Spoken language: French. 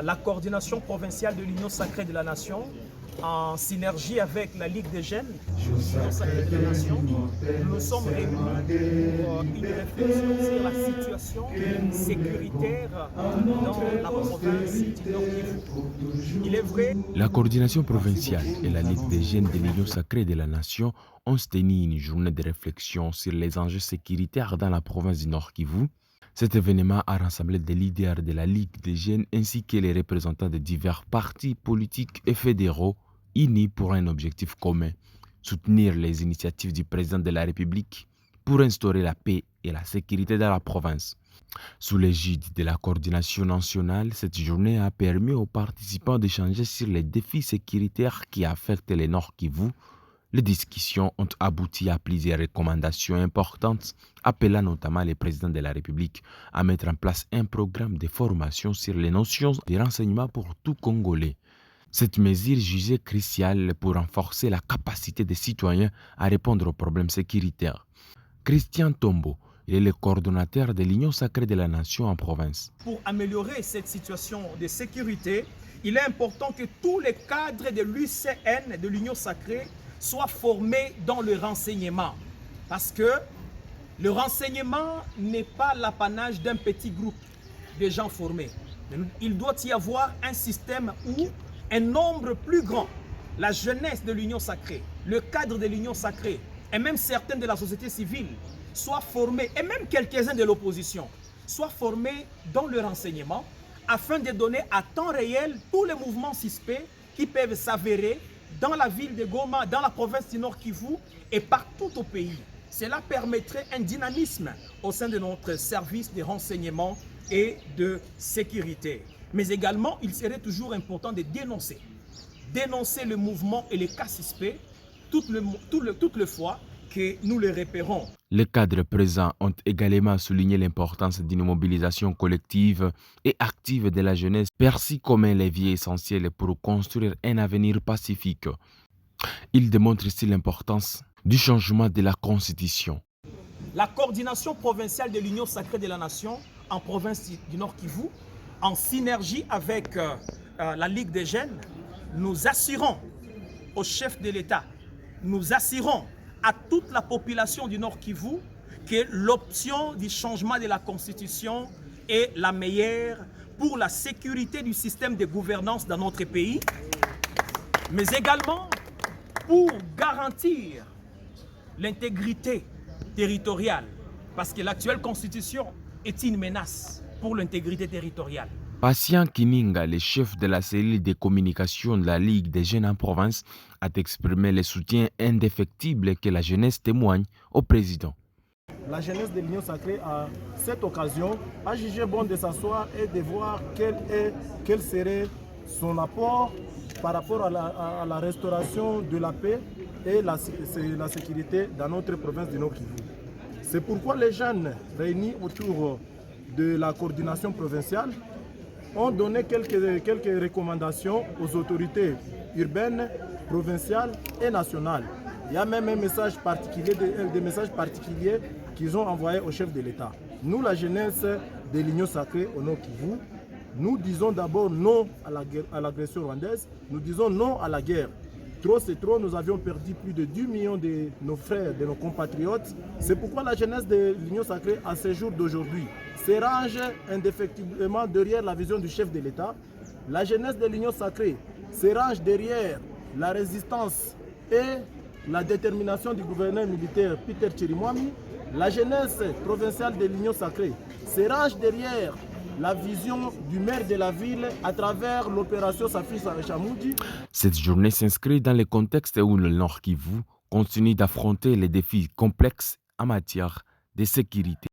La coordination provinciale de l'Union sacrée de la Nation, en synergie avec la Ligue des jeunes de l'Union sacrée de la Nation, nous sommes réunis pour une réflexion sur la situation sécuritaire dans la province du Nord Kivu. Il est vrai. La coordination provinciale et la Ligue des jeunes de l'Union sacrée de la Nation ont tenu une journée de réflexion sur les enjeux sécuritaires dans la province du Nord Kivu. Cet événement a rassemblé des leaders de la Ligue des jeunes ainsi que les représentants de divers partis politiques et fédéraux unis pour un objectif commun, soutenir les initiatives du président de la République pour instaurer la paix et la sécurité dans la province. Sous l'égide de la coordination nationale, cette journée a permis aux participants d'échanger sur les défis sécuritaires qui affectent le Nord Kivu. Les discussions ont abouti à plusieurs recommandations importantes, appelant notamment le président de la République à mettre en place un programme de formation sur les notions de renseignement pour tout Congolais. Cette mesure jugée cruciale pour renforcer la capacité des citoyens à répondre aux problèmes sécuritaires. Christian Tombo, il est le coordonnateur de l'Union sacrée de la Nation en province. Pour améliorer cette situation de sécurité, il est important que tous les cadres de l'UCN, de l'Union sacrée, soient formés dans le renseignement. Parce que le renseignement n'est pas l'apanage d'un petit groupe de gens formés. Il doit y avoir un système où un nombre plus grand, la jeunesse de l'Union sacrée, le cadre de l'Union sacrée, et même certains de la société civile, soient formés, et même quelques-uns de l'opposition, soient formés dans le renseignement afin de donner à temps réel tous les mouvements suspects qui peuvent s'avérer dans la ville de Goma, dans la province du Nord Kivu et partout au pays. Cela permettrait un dynamisme au sein de notre service de renseignement et de sécurité. Mais également, il serait toujours important de dénoncer le mouvement et les cas suspects toutes les fois que nous les repérons. Les cadres présents ont également souligné l'importance d'une mobilisation collective et active de la jeunesse, perçue comme un levier essentiel pour construire un avenir pacifique. Ils démontrent ici l'importance du changement de la Constitution. La coordination provinciale de l'Union sacrée de la Nation en province du Nord Kivu, en synergie avec la Ligue des jeunes, nous assurons au chef de l'État, nous assurons à toute la population du Nord Kivu que l'option du changement de la Constitution est la meilleure pour la sécurité du système de gouvernance dans notre pays, mais également pour garantir l'intégrité territoriale, parce que l'actuelle Constitution est une menace pour l'intégrité territoriale. Patient Kininga, le chef de la cellule de communication de la Ligue des jeunes en province, a exprimé le soutien indéfectible que la jeunesse témoigne au président. La jeunesse de l'Union sacrée, à cette occasion, a jugé bon de s'asseoir et de voir quel serait son apport par rapport à la restauration de la paix et la sécurité dans notre province du Nord Kivu. C'est pourquoi les jeunes réunis autour de la coordination provinciale ont donné quelques recommandations aux autorités urbaines, provinciales et nationales. Il y a même un message particulier, des messages particuliers qu'ils ont envoyés au chef de l'État. Nous, la jeunesse de l'Union sacrée au Nord Kivu, nous disons d'abord non à l'agression rwandaise, nous disons non à la guerre. Trop c'est trop, nous avions perdu plus de 10 millions de nos frères, de nos compatriotes. C'est pourquoi la jeunesse de l'Union sacrée, à ce jour d'aujourd'hui, se range indéfectiblement derrière la vision du chef de l'État. La jeunesse de l'Union sacrée se range derrière la résistance et la détermination du gouverneur militaire Peter Chirimwami. La jeunesse provinciale de l'Union sacrée se range derrière la vision du maire de la ville à travers l'opération Safi Chamoudi. Cette journée s'inscrit dans le contexte où le Nord Kivu continue d'affronter les défis complexes en matière de sécurité.